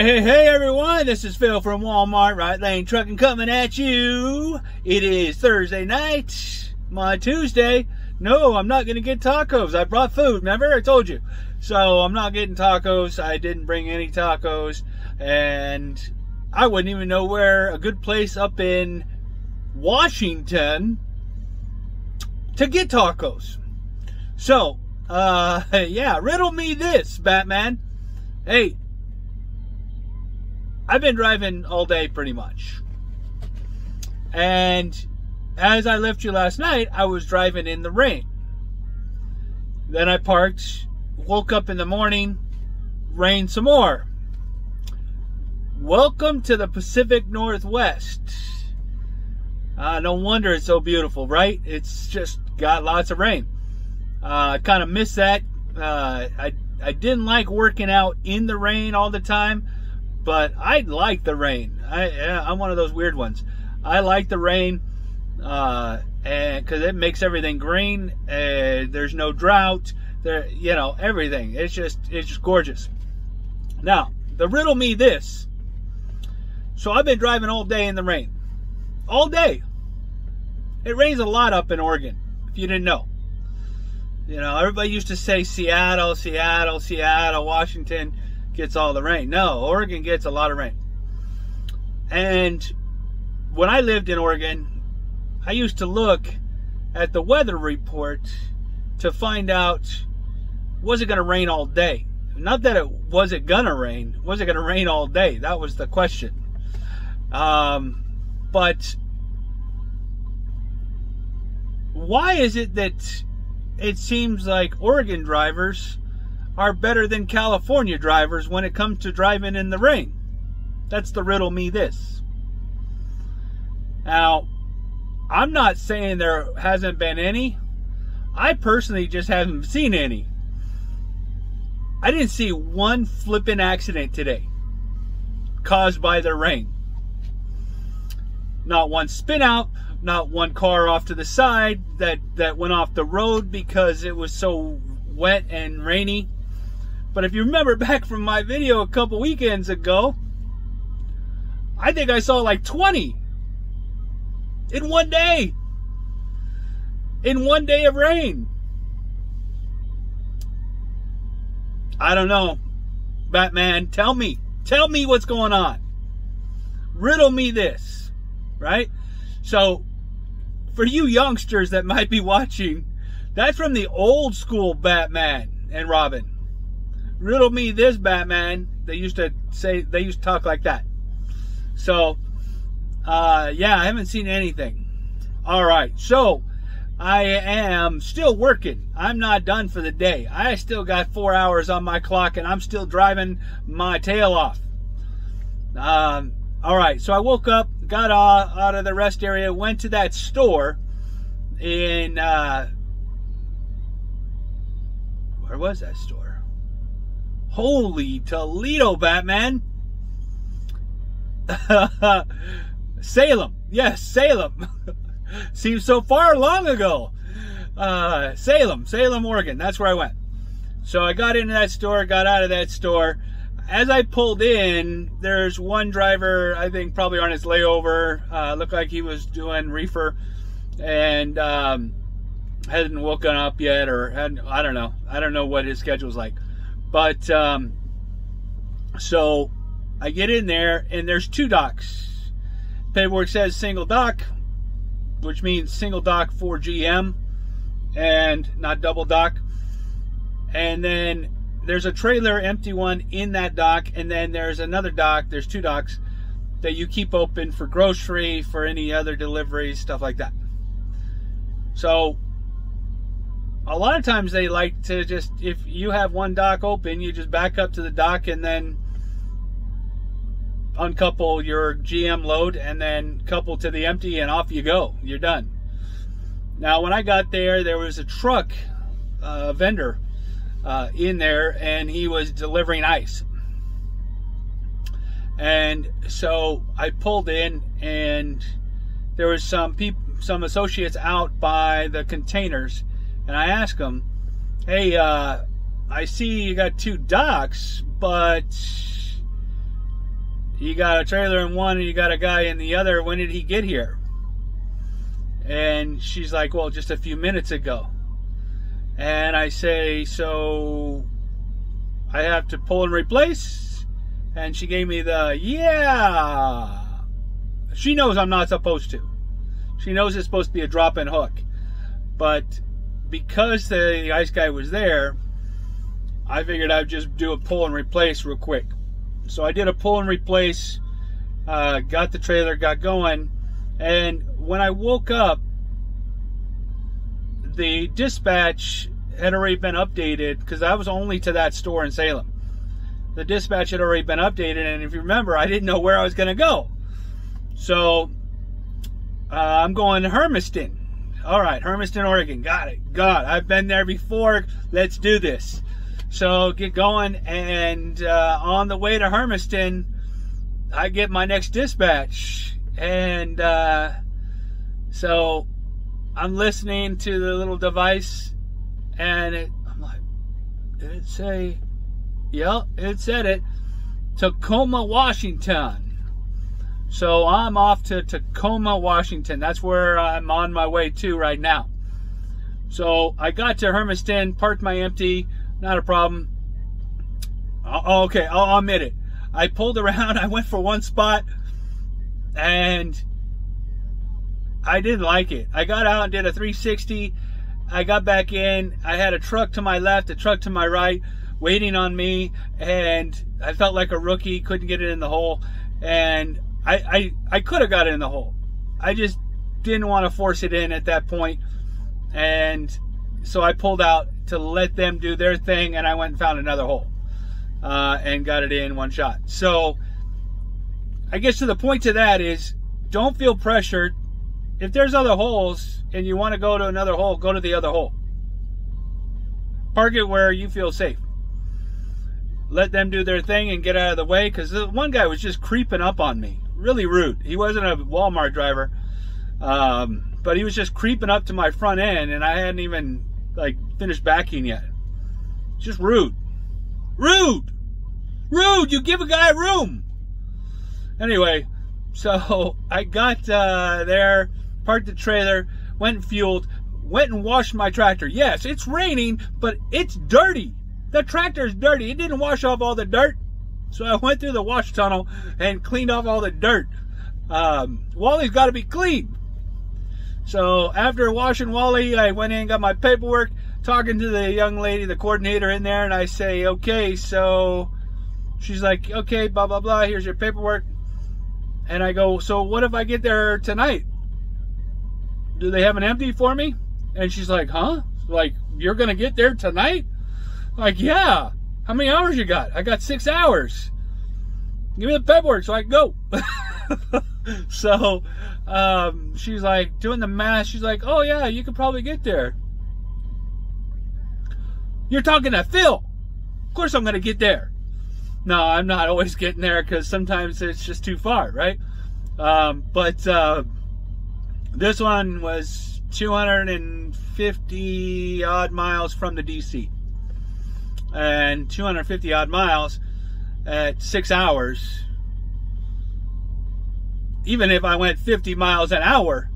Hey everyone, this is Phil from Walmart Right Lane Trucking coming at you. It is Thursday night, my Tuesday. No, I'm not going to get tacos. I brought food, remember? I told you. So I'm not getting tacos. I didn't bring any tacos. And I wouldn't even know where a good place up in Washington to get tacos. So, yeah, riddle me this, Batman. Hey, I've been driving all day pretty much. And as I left you last night, I was driving in the rain. Then I parked, woke up in the morning, rained some more. Welcome to the Pacific Northwest. No wonder it's so beautiful, right? It's just got lots of rain. I kind of miss that. I didn't like working out in the rain all the time. But I like the rain. I'm one of those weird ones. I like the rain, and because it makes everything green. There's no drought. There, everything. It's just gorgeous. Now, the riddle me this. So I've been driving all day in the rain, all day. It rains a lot up in Oregon. If you didn't know, everybody used to say Seattle, Washington gets all the rain. No, Oregon gets a lot of rain. And when I lived in Oregon, I used to look at the weather report to find out, was it going to rain all day? Not that it wasn't going to rain. Was it going to rain all day? That was the question. But why is it that it seems like Oregon drivers are better than California drivers when it comes to driving in the rain? That's the riddle me this. Now, I'm not saying there hasn't been any. I personally just haven't seen any. I didn't see one flipping accident today caused by the rain. Not one spin out, not one car off to the side that went off the road because it was so wet and rainy. But if you remember back from my video a couple weekends ago, I think I saw like 20 in one day. In one day of rain. I don't know. Batman, tell me what's going on. Riddle me this, right? So, for you youngsters that might be watching, that's from the old school Batman and Robin. Riddle me this, Batman. They used to talk like that. So, yeah, I haven't seen anything. All right, so I am still working. I'm not done for the day. I still got 4 hours on my clock, and I'm still driving my tail off. All right, so I woke up, got out of the rest area, went to that store in, where was that store? Holy Toledo, Batman. Salem. Yes, Salem. Seems so far long ago. Salem, Oregon. That's where I went. So I got into that store, got out of that store. As I pulled in, there's one driver, I think probably on his layover. Looked like he was doing reefer and hadn't woken up yet, or I don't know. I don't know what his schedule's like. But, so I get in there and there's two docks. Paperwork says single dock, which means single dock for GM and not double dock. And then there's a trailer, empty one in that dock. And then there's another dock. There's two docks that you keep open for grocery, for any other deliveries, stuff like that. So a lot of times they like to just, if you have one dock open, you just back up to the dock and then uncouple your GM load and then couple to the empty and off you go. You're done. Now, when I got there, there was a truck vendor in there, and he was delivering ice. And so I pulled in, and there was some associates out by the containers. And I asked him, hey, I see you got two docks, but you got a trailer in one and you got a guy in the other. When did he get here? And she's like, well, just a few minutes ago. And I say, so I have to pull and replace? And she gave me the, yeah. She knows I'm not supposed to. She knows it's supposed to be a drop-in hook. But because the ice guy was there, I figured I'd just do a pull and replace real quick. So I did a pull and replace, got the trailer, got going, and when I woke up, the dispatch had already been updated, because I was only to that store in Salem. The dispatch had already been updated, and if you remember, I didn't know where I was going to go. So I'm going to Hermiston. All right, Hermiston, Oregon. Got it. God, I've been there before. Let's do this. So get going, and on the way to Hermiston, I get my next dispatch. And so I'm listening to the little device, and I'm like, did it say? Yep, it said it. Tacoma, Washington. So I'm off to Tacoma, Washington. That's where I'm on my way to right now. So I got to Hermiston, parked my empty, not a problem. Okay, I'll admit it. I pulled around, I went for one spot, and I didn't like it. I got out and did a 360. I got back in. I had a truck to my left, a truck to my right, waiting on me, and I felt like a rookie, couldn't get it in the hole, and I could have got it in the hole. I just didn't want to force it in at that point. And so I pulled out to let them do their thing, and I went and found another hole and got it in one shot. So I guess to the point to that is, don't feel pressured. If there's other holes and you want to go to another hole, go to the other hole. Park it where you feel safe. Let them do their thing and get out of the way, because the one guy was just creeping up on me. Really rude. He wasn't a Walmart driver, but he was just creeping up to my front end, and I hadn't even finished backing yet. Just rude. Rude! Rude! You give a guy room! Anyway, so I got there, parked the trailer, went and fueled, went and washed my tractor. Yes, it's raining, but it's dirty. The tractor's dirty. It didn't wash off all the dirt. So I went through the wash tunnel and cleaned off all the dirt. Wally's got to be clean. So after washing Wally, I went in and got my paperwork, talking to the young lady, the coordinator in there, and I say, okay, so she's like, okay, blah, blah, blah, here's your paperwork. And I go, so what if I get there tonight? Do they have an empty for me? And she's like, huh? Like, you're going to get there tonight? Like, yeah. How many hours you got? I got 6 hours. Give me the paperwork so I can go. So she's like doing the math. She's like, oh yeah, you could probably get there. You're talking to Phil. Of course I'm going to get there. No, I'm not always getting there, because sometimes it's just too far, right? But this one was 250 odd miles from the DC. And 250 odd miles at 6 hours. Even if I went 50 miles an hour,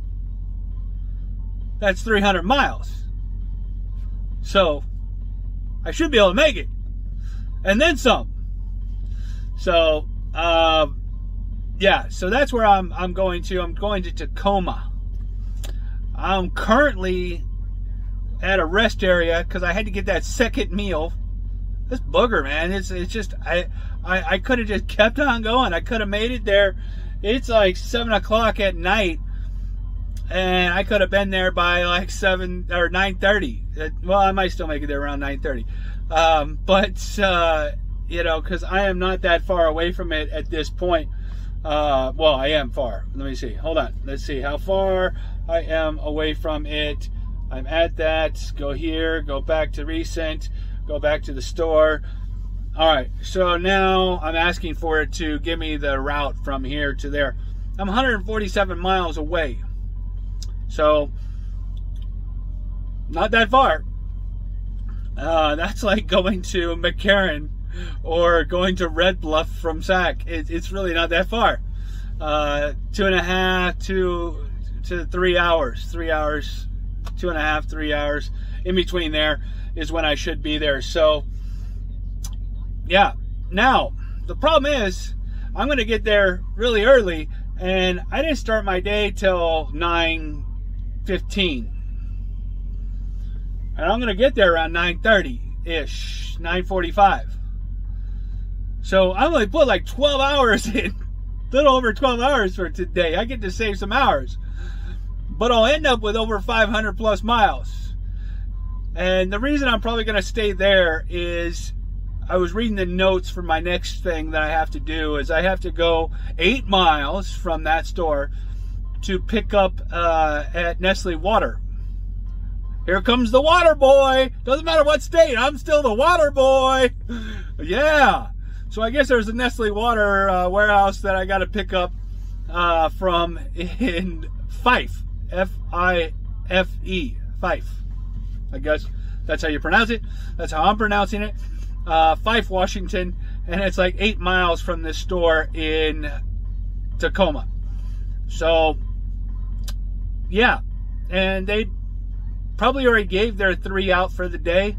that's 300 miles. So I should be able to make it, and then some. So yeah, so that's where I'm going to. I'm going to Tacoma. I'm currently at a rest area because I had to get that second meal. This booger, man, it's just, I could have just kept on going. I could have made it there. It's like 7 o'clock at night, and I could have been there by like 7 or 9:30. Well, I might still make it there around 9:30. But you know, because I am not that far away from it at this point. Well, I am far. Let me see. Hold on. Let's see how far I am away from it. I'm at that. Go here. Go back to recent. Go back to the store. All right. So now I'm asking for it to give me the route from here to there. I'm 147 miles away. So not that far. That's like going to McCarran or going to Red Bluff from Sac. It's really not that far. 2.5 to 3 hours. 3 hours, 2.5, 3 hours. In between there is when I should be there. So, yeah. Now, the problem is, I'm going to get there really early, and I didn't start my day till 9:15. And I'm going to get there around 9:30-ish, 9:45. So I only put like 12 hours in, a little over 12 hours for today. I get to save some hours. But I'll end up with over 500 plus miles. And the reason I'm probably going to stay there is I was reading the notes for my next thing that I have to do is I have to go 8 miles from that store to pick up at Nestle Water. Here comes the water boy. Doesn't matter what state, I'm still the water boy. Yeah. So I guess there's a Nestle Water warehouse that I got to pick up from in Fife. F-I-F-E. Fife. I guess that's how you pronounce it. That's how I'm pronouncing it. Fife, Washington. And it's like 8 miles from this store in Tacoma. So, yeah. And they probably already gave their 3 out for the day.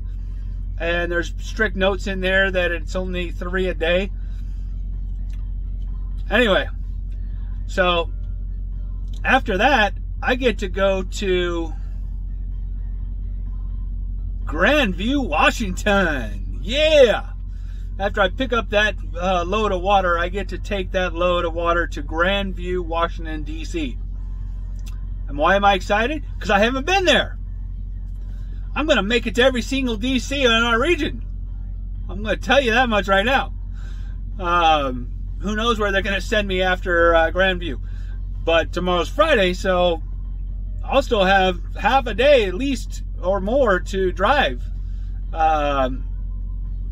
And there's strict notes in there that it's only 3 a day. Anyway, so after that, I get to go to Grandview, Washington. Yeah! After I pick up that load of water, I get to take that load of water to Grandview, Washington, D.C. And why am I excited? Because I haven't been there. I'm going to make it to every single D.C. in our region. I'm going to tell you that much right now. Who knows where they're going to send me after Grandview. But tomorrow's Friday, so I'll still have half a day at least or more to drive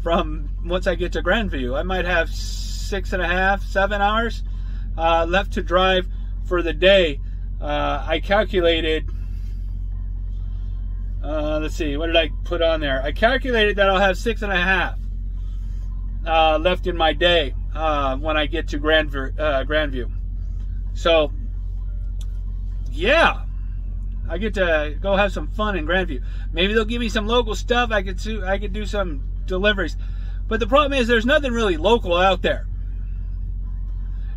from once I get to Grandview. I might have 6.5, 7 hours left to drive for the day. I calculated... let's see, what did I put on there? I calculated that I'll have 6.5 left in my day when I get to Grandview. So, yeah, I get to go have some fun in Grandview. Maybe they'll give me some local stuff. I could do some deliveries. But the problem is there's nothing really local out there.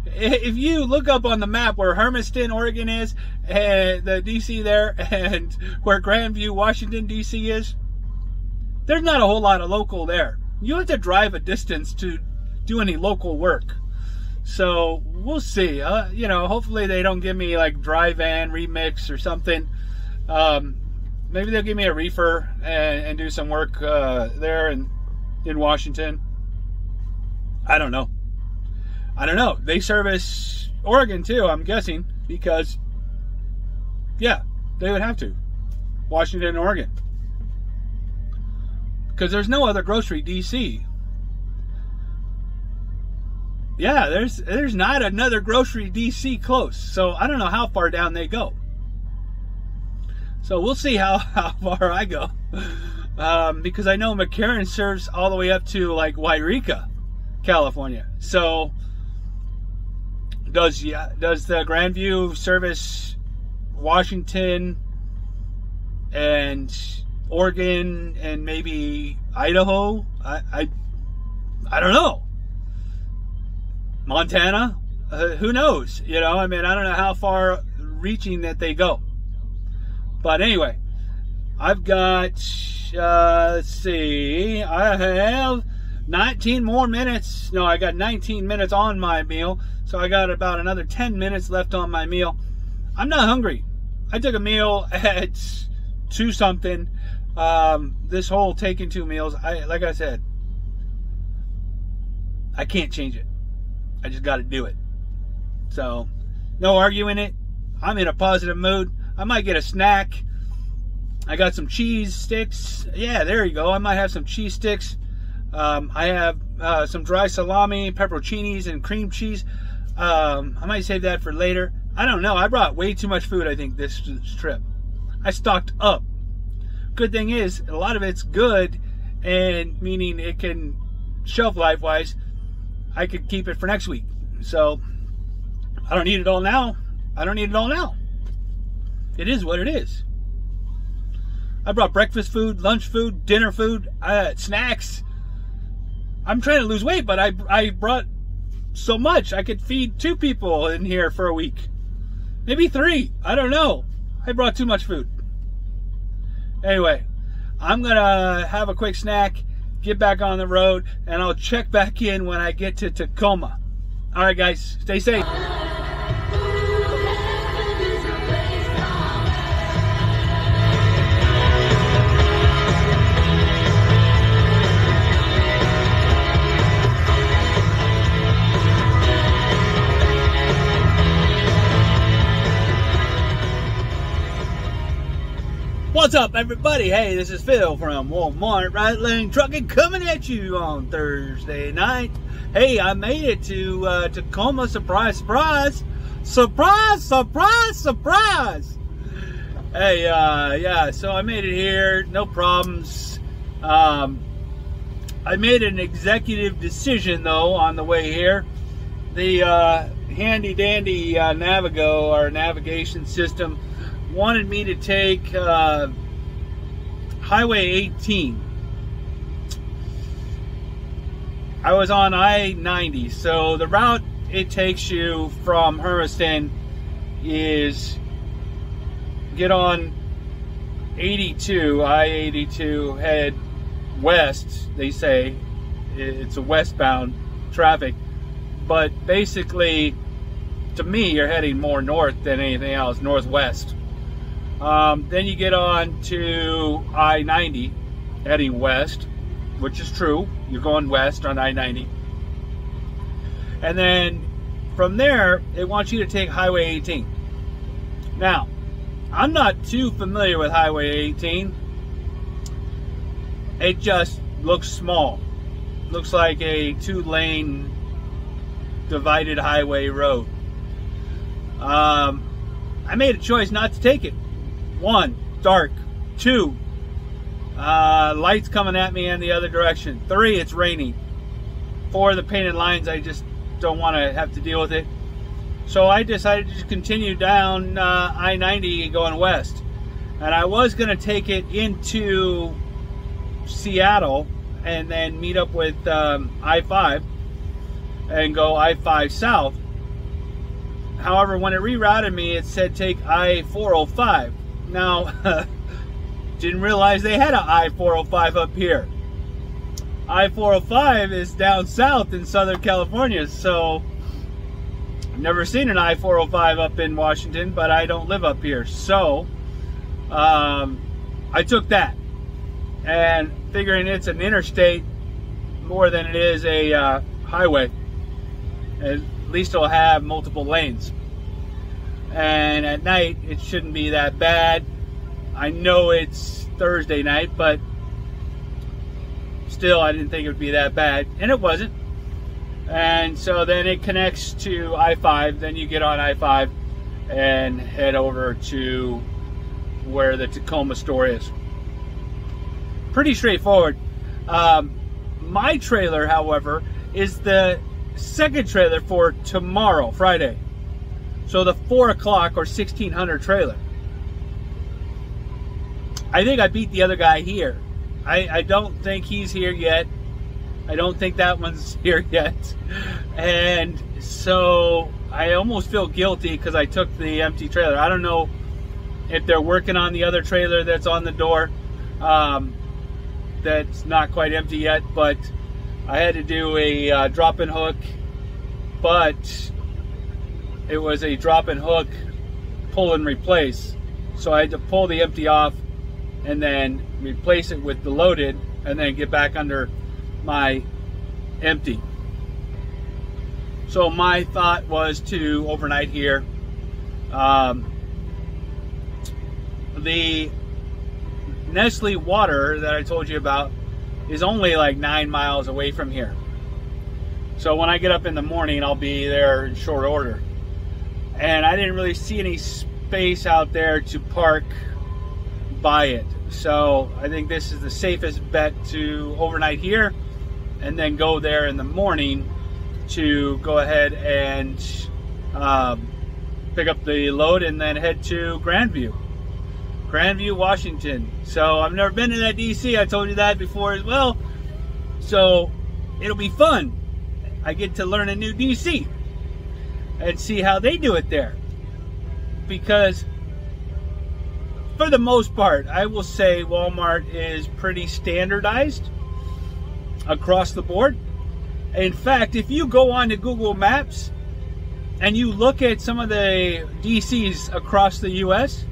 If you look up on the map where Hermiston, Oregon is, and the DC there, and where Grandview, Washington, DC is, there's not a whole lot of local there. You have to drive a distance to do any local work. So we'll see. You know, hopefully they don't give me like dry van remix or something. Maybe they'll give me a reefer and do some work there in Washington. I don't know. They service Oregon too, I'm guessing, because, yeah, they would have to. Washington and Oregon. Because there's no other grocery DC. Yeah, there's not another grocery DC close. So I don't know how far down they go. So we'll see how far I go. Because I know McCarran serves all the way up to like Wairika, California. So does the Grandview service Washington and Oregon and maybe Idaho? I don't know. Montana? Who knows? You know, I mean, I don't know how far reaching that they go. But anyway, I've got, let's see, I have 19 more minutes. No, I got 19 minutes on my meal. So I got about another 10 minutes left on my meal. I'm not hungry. I took a meal at 2 something. This whole taking 2 meals, like I said, I can't change it. I just got to do it. So, no arguing it. I'm in a positive mood. I might get a snack. I got some cheese sticks. Yeah, there you go. I might have some cheese sticks. I have some dry salami, pepperoncinis, and cream cheese. I might save that for later. I don't know. I brought way too much food, I think, this trip. I stocked up. Good thing is, a lot of it's good, and meaning it can shelf life wise, I could keep it for next week. So I don't need it all now. I don't need it all now. It is what it is. I brought breakfast food, lunch food, dinner food, snacks. I'm trying to lose weight, but I brought so much. I could feed 2 people in here for a week. Maybe 3. I don't know. I brought too much food. Anyway, I'm going to have a quick snack, get back on the road, and I'll check back in when I get to Tacoma. All right, guys, stay safe. What's up, everybody? Hey, this is Phil from Walmart Right Lane Trucking coming at you on Thursday night. Hey, I made it to Tacoma. Surprise, surprise. Surprise, surprise, surprise. Hey, yeah, so I made it here. No problems. I made an executive decision, though, on the way here. The handy-dandy Navigo, our navigation system, wanted me to take Highway 18. I was on I-90, so the route it takes you from Hermiston is get on 82, I-82, head west. They say it's a westbound traffic, but basically, to me, you're heading more north than anything else, northwest. Then you get on to I-90, heading west, which is true. You're going west on I-90. And then from there, it wants you to take Highway 18. Now, I'm not too familiar with Highway 18. It just looks small. Looks like a 2-lane divided highway road. I made a choice not to take it. 1, dark. 2, lights coming at me in the other direction. 3, it's raining. 4, the painted lines, I just don't want to have to deal with it. So I decided to just continue down I-90 going west. And I was going to take it into Seattle and then meet up with I-5 and go I-5 south. However, when it rerouted me, it said take I-405. Now, didn't realize they had an I-405 up here. I-405 is down south in Southern California, so I've never seen an I-405 up in Washington, but I don't live up here. So, I took that, and figuring it's an interstate more than it is a highway. At least it'll have multiple lanes. And at night, it shouldn't be that bad. I know it's Thursday night, but still, I didn't think it would be that bad. And it wasn't. And so then it connects to I-5. Then you get on I-5 and head over to where the Tacoma store is. Pretty straightforward. My trailer, however, is the second trailer for tomorrow, Friday. So the 4 o'clock or 1600 trailer. I think I beat the other guy here. I don't think he's here yet. I don't think that one's here yet. And so I almost feel guilty because I took the empty trailer. I don't know if they're working on the other trailer that's on the door. That's not quite empty yet, but I had to do a drop-in hook, but it was a drop-in hook pull and replace. So I had to pull the empty off and then replace it with the loaded and then get back under my empty. So my thought was to overnight here. The Nestle water that I told you about is only like 9 miles away from here. So when I get up in the morning, I'll be there in short order. And I didn't really see any space out there to park by it. So I think this is the safest bet to overnight here and then go there in the morning to go ahead and pick up the load and then head to Grandview, Washington. So I've never been to that DC. I told you that before as well. So it'll be fun. I get to learn a new DC and see how they do it there. Because for the most part, I will say Walmart is pretty standardized across the board. In fact, if you go on to Google Maps and you look at some of the DCs across the US,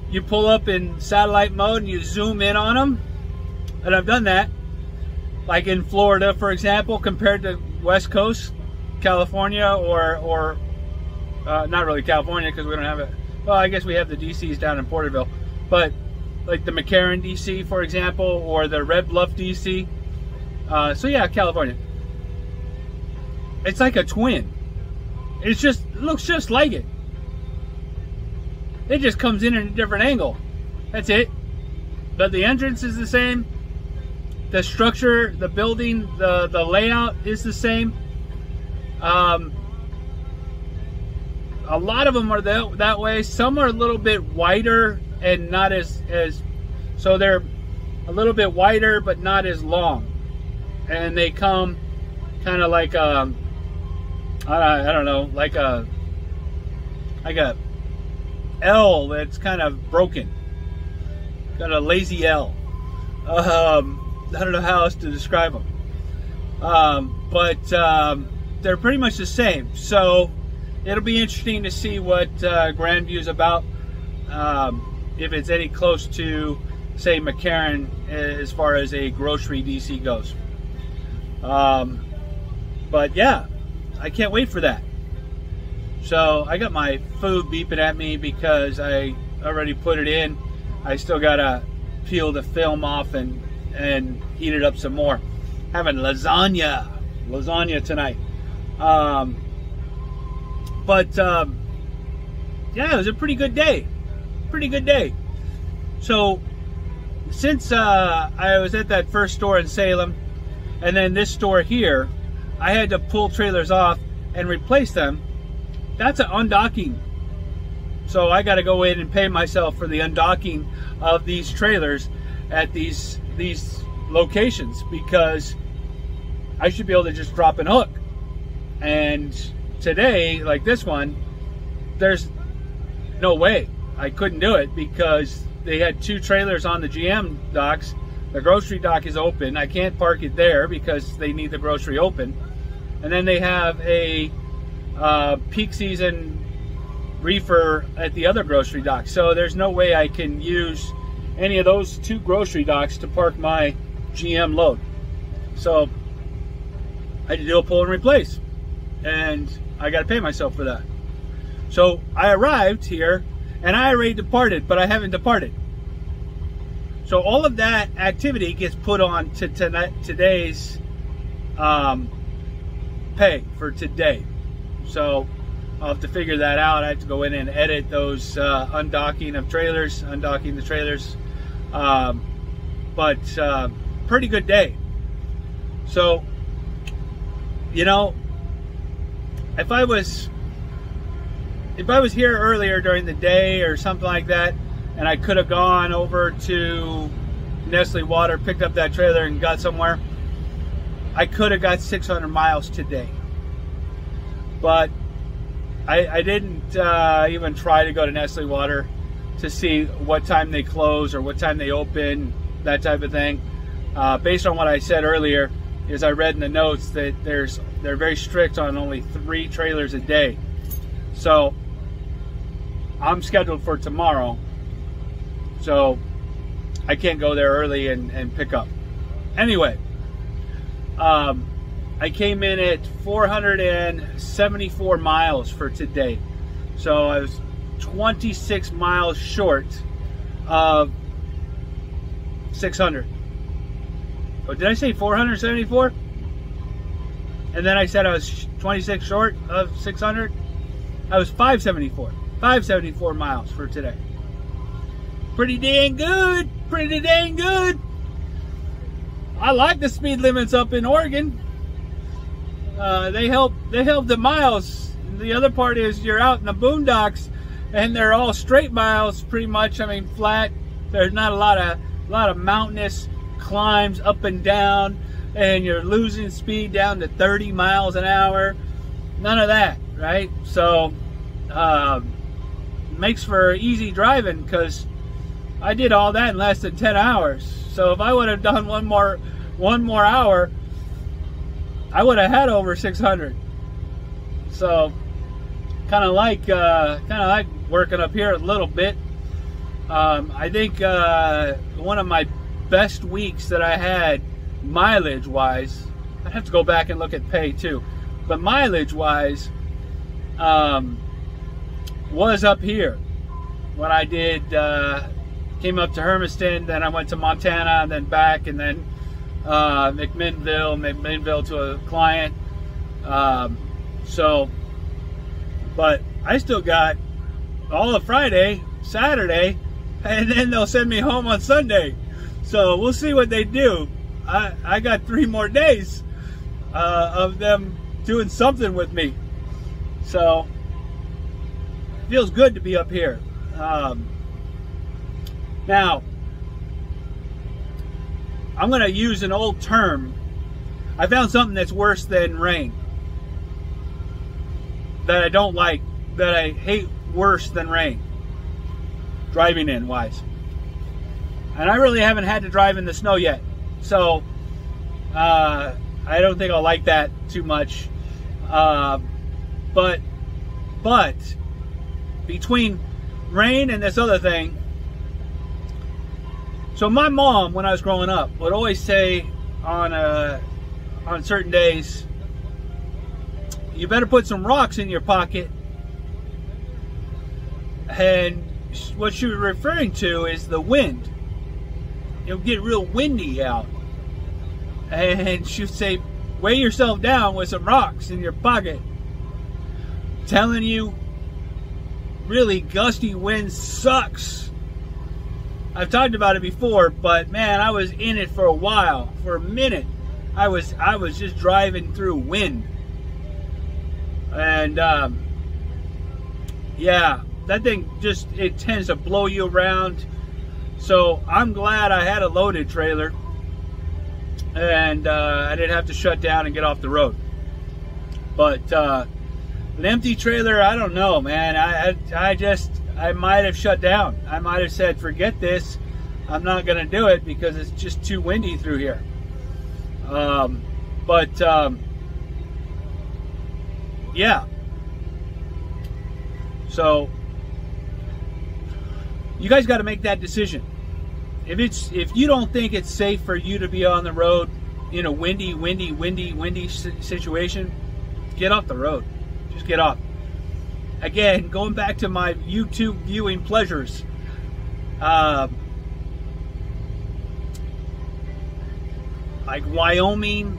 you pull up in satellite mode and you zoom in on them, and I've done that, like in Florida, for example, compared to West Coast, California, or not really California because we don't have it. Well, I guess we have the DCs down in Porterville, but like the McCarran DC, for example, or the Red Bluff DC. So yeah, California. It's like a twin. It looks just like it. It just comes in a different angle. That's it. But the entrance is the same. The structure, the building, the layout is the same. A lot of them are that way. Some are a little bit wider and not as so they're a little bit wider but not as long. And they come kind of like I don't know, like a L that's kind of broken, got a lazy L. I don't know how else to describe them, but they're pretty much the same. So it'll be interesting to see what Grandview is about, if it's any close to, say, McCarran as far as a grocery DC goes. But yeah, I can't wait for that. So I got my food beeping at me because I already put it in. I still gotta peel the film off and heat it up some more. Having lasagna tonight. Yeah, it was a pretty good day. So since I was at that first store in Salem and then this store here, I had to pull trailers off and replace them. That's an undocking. So I got to go in and pay myself for the undocking of these trailers at these locations, because I should be able to just drop and hook. And today, like this one, there's no way I couldn't do it because they had two trailers on the GM docks. The grocery dock is open. I can't park it there because they need the grocery open. And then they have a peak season reefer at the other grocery dock. So there's no way I can use any of those two grocery docks to park my GM load. So I had to do a pull and replace. And I got to pay myself for that. So I arrived here and I already departed, but I haven't departed. So all of that activity gets put on to today's pay for today. So I'll have to figure that out. I have to go in and edit those undocking the trailers. But pretty good day. So, you know, if I was here earlier during the day or something like that, and I could have gone over to Nestle Water, picked up that trailer and got somewhere, I could have got 600 miles today. But I didn't even try to go to Nestle Water to see what time they close or what time they open, that type of thing. Based on what I said earlier, is I read in the notes that they're very strict on only 3 trailers a day. So I'm scheduled for tomorrow, so I can't go there early and pick up. Anyway, I came in at 474 miles for today. So I was 26 miles short of 600. Oh, did I say 474? And then I said I was 26 short of 600? I was 574. 574 miles for today. Pretty dang good. Pretty dang good. I like the speed limits up in Oregon. They help the miles. The other part is you're out in the boondocks, and they're all straight miles, pretty much. I mean, flat. There's not a lot of mountainous climbs up and down, and you're losing speed down to 30 miles an hour. None of that, right? So makes for easy driving, because I did all that in less than 10 hours. So if I would have done one more hour, I would have had over 600. So kind of like working up here a little bit. I think one of my best weeks that I had mileage wise, I'd have to go back and look at pay too, but mileage wise was up here when I did came up to Hermiston, then I went to Montana, and then back, and then McMinnville to a client. But I still got all of Friday, Saturday, and then they'll send me home on Sunday. So we'll see what they do. I got 3 more days of them doing something with me. So it feels good to be up here. Now, I'm going to use an old term. I found something that's worse than rain, that I don't like, that I hate worse than rain, driving in wise. And I really haven't had to drive in the snow yet, so I don't think I'll like that too much. But between rain and this other thing, so my mom, when I was growing up, would always say on certain days, you better put some rocks in your pocket. And what she was referring to is the wind. It'll get real windy out. And she would say, weigh yourself down with some rocks in your pocket. Telling you, really gusty wind sucks. I've talked about it before, but man, I was in it for a while. For a minute, I was just driving through wind. And yeah, that thing just, it tends to blow you around. So I'm glad I had a loaded trailer, and I didn't have to shut down and get off the road. But an empty trailer, I don't know, man. I might have shut down. I might have said, forget this. I'm not going to do it because it's just too windy through here. Yeah. So you guys got to make that decision. If you don't think it's safe for you to be on the road in a windy situation, get off the road. Just get off. Again, going back to my YouTube viewing pleasures, like Wyoming,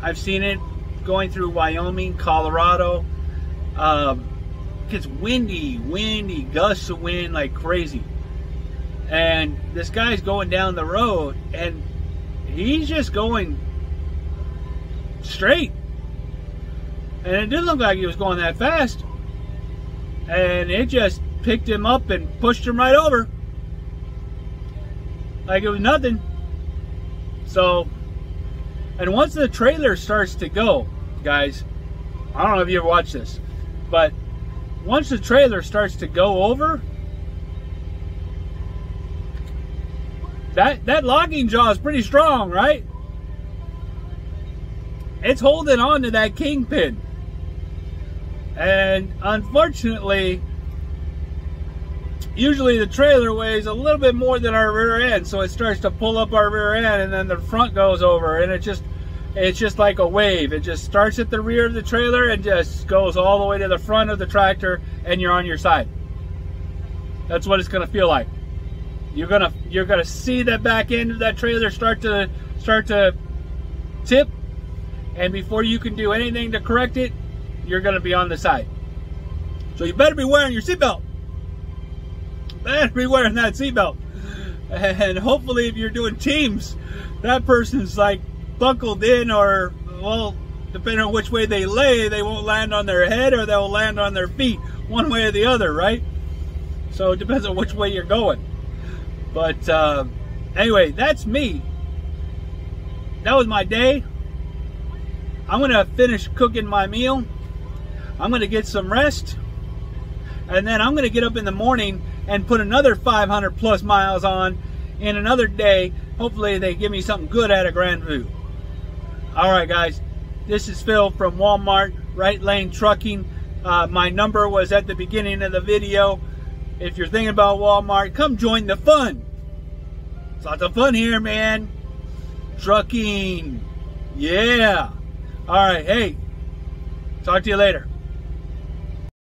I've seen it going through Wyoming, Colorado. It gets windy gusts of wind like crazy. And this guy's going down the road, and he's just going straight. And it didn't look like he was going that fast. And it just picked him up and pushed him right over. Like it was nothing. So, and once the trailer starts to go, guys, I don't know if you ever watched this, but once the trailer starts to go over, that logging jaw is pretty strong, right? It's holding on to that kingpin. And unfortunately, usually the trailer weighs a little bit more than our rear end, so it starts to pull up our rear end, and then the front goes over, and it's just like a wave. It just starts at the rear of the trailer and just goes all the way to the front of the tractor, and you're on your side. That's what it's going to feel like. You're gonna see that back end of that trailer start to tip, and before you can do anything to correct it, you're going to be on the side. So you better be wearing your seatbelt. Better be wearing that seatbelt, And hopefully if you're doing teams, that person's like buckled in, or, well, depending on which way they lay, they won't land on their head or they'll land on their feet, one way or the other, right? So it depends on which way you're going. But anyway, that's me. That was my day. I'm going to finish cooking my meal. I'm going to get some rest. And then I'm going to get up in the morning and put another 500 plus miles on in another day. Hopefully they give me something good out of Grandview. All right, guys. This is Phil from Walmart, Right Lane Trucking. My number was at the beginning of the video. If you're thinking about Walmart, come join the fun. It's lots of fun here, man. Trucking. Yeah. All right. Hey, talk to you later.